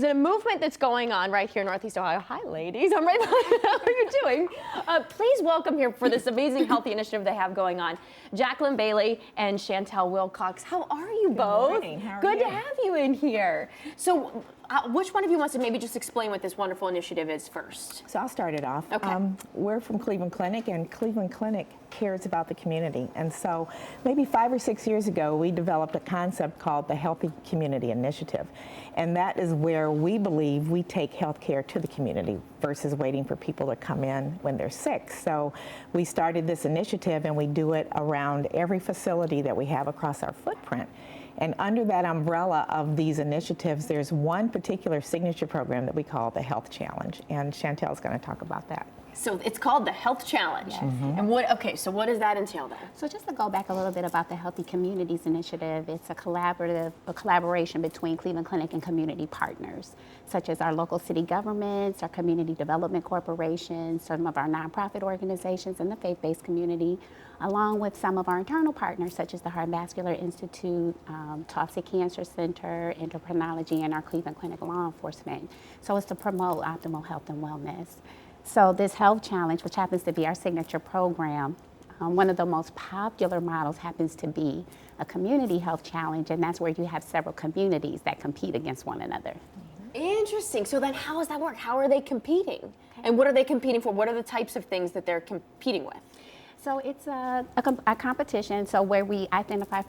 There's a movement that's going on right here in Northeast Ohio. Hi, ladies. I'm right behind you. How are you doing? Please welcome here for this amazing healthy initiative they have going on, Jacqueline Bailey and Chantel Wilcox. How are you both? Good morning. How are Good you? to have you in here. So, which one of you wants to maybe just explain what this wonderful initiative is first? So I'll start it off. Okay. We're from Cleveland Clinic, and Cleveland Clinic cares about the community. And so maybe 5 or 6 years ago, we developed a concept called the Healthy Community Initiative. And that is where we believe we take healthcare to the community versus waiting for people to come in when they're sick. So we started this initiative, and we do it around every facility that we have across our footprint. And under that umbrella of these initiatives, there's one particular signature program that we call the Health Challenge, and Chantel's going to talk about that. So it's called the Health Challenge. Yes. And so what does that entail then? So just to go back a little bit about the Healthy Communities Initiative, it's a collaboration between Cleveland Clinic and community partners, such as our local city governments, our community development corporations, some of our nonprofit organizations, and the faith-based community, along with some of our internal partners, such as the Heart and Vascular Institute, Tufts Cancer Center, Endocrinology, and our Cleveland Clinic law enforcement. So it's to promote optimal health and wellness. So this Health Challenge, which happens to be our signature program, one of the most popular models happens to be a community health challenge, and that's where you have several communities that compete against one another. Interesting. So then how does that work? How are they competing? And what are they competing for? What are the types of things that they're competing with? So it's a competition, so where we identify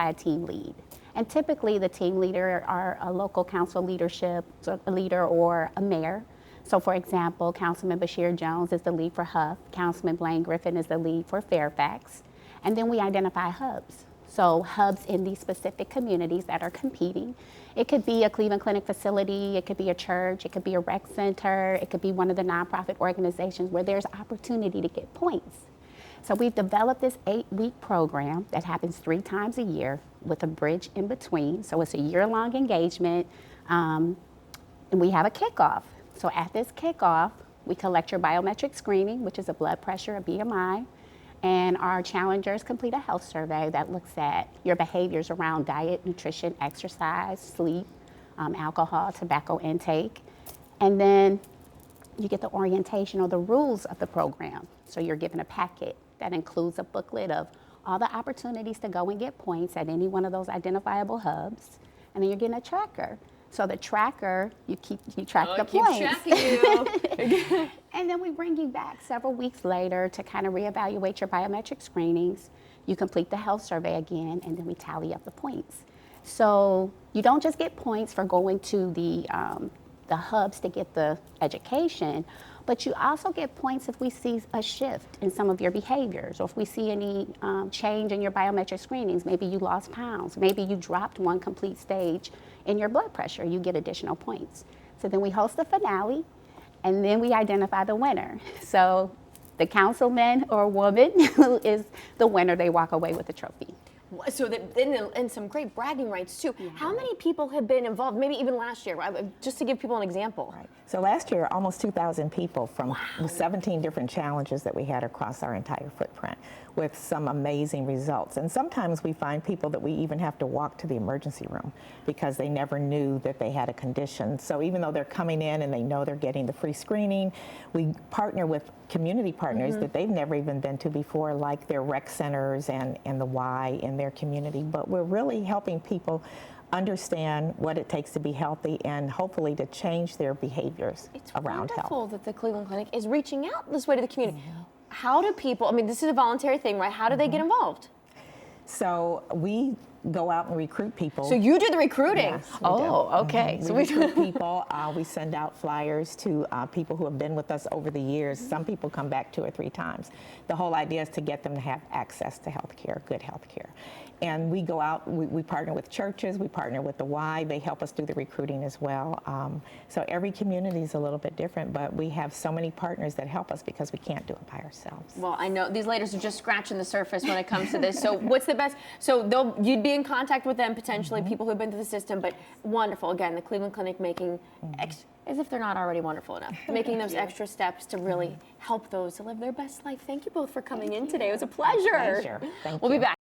a team lead. And typically the team leader are a local council leadership, so a leader or a mayor. So for example, Councilman Bashir Jones is the lead for Huff, Councilman Blaine Griffin is the lead for Fairfax, and then we identify hubs. So hubs in these specific communities that are competing. It could be a Cleveland Clinic facility, it could be a church, it could be a rec center, it could be one of the nonprofit organizations where there's opportunity to get points. So we've developed this 8-week program that happens 3 times a year with a bridge in between. So it's a year-long engagement, and we have a kickoff. So at this kickoff, we collect your biometric screening, which is a blood pressure, a BMI, and our challengers complete a health survey that looks at your behaviors around diet, nutrition, exercise, sleep, alcohol, tobacco intake. And then you get the orientation or the rules of the program. So you're given a packet that includes a booklet of all the opportunities to go and get points at any one of those identifiable hubs. And then you're getting a tracker. So the tracker, you track the points. Tracking you. And then we bring you back several weeks later to kind of reevaluate your biometric screenings. You complete the health survey again, and then we tally up the points. So you don't just get points for going to the hubs to get the education, but you also get points if we see a shift in some of your behaviors, or if we see any change in your biometric screenings. Maybe you lost pounds, maybe you dropped one complete stage in your blood pressure, you get additional points. So then we host the finale, and then we identify the winner. So the councilman or woman who is the winner, they walk away with the trophy. So and some great bragging rights too. Yeah. How many people have been involved? Maybe even last year, just to give people an example. Right. So last year, almost 2,000 people from 17 different challenges that we had across our entire footprint, with some amazing results. And sometimes we find people that we even have to walk to the emergency room because they never knew that they had a condition. So even though they're coming in and they know they're getting the free screening, we partner with community partners that they've never even been to before, like their rec centers and the Y in their community. But we're really helping people understand what it takes to be healthy and hopefully to change their behaviors around health. It's wonderful that the Cleveland Clinic is reaching out this way to the community. How do people, I mean, this is a voluntary thing, right? How do they get involved? So we go out and recruit people. So you do the recruiting? Yes, we oh, do. okay. We So recruit people. We send out flyers to people who have been with us over the years. Some people come back 2 or 3 times. The whole idea is to get them to have access to health care, good health care. And we go out, we partner with churches, we partner with the Y, they help us do the recruiting as well. So every community is a little bit different, but we have so many partners that help us because we can't do it by ourselves. Well, I know these ladies are just scratching the surface when it comes to this. So what's the best? So you'd be in contact with them, potentially, people who've been through the system, but wonderful. Again, the Cleveland Clinic making, as if they're not already wonderful enough, making those extra steps to really help those to live their best life. Thank you both for coming in today. It was a pleasure. Thank you. We'll be back.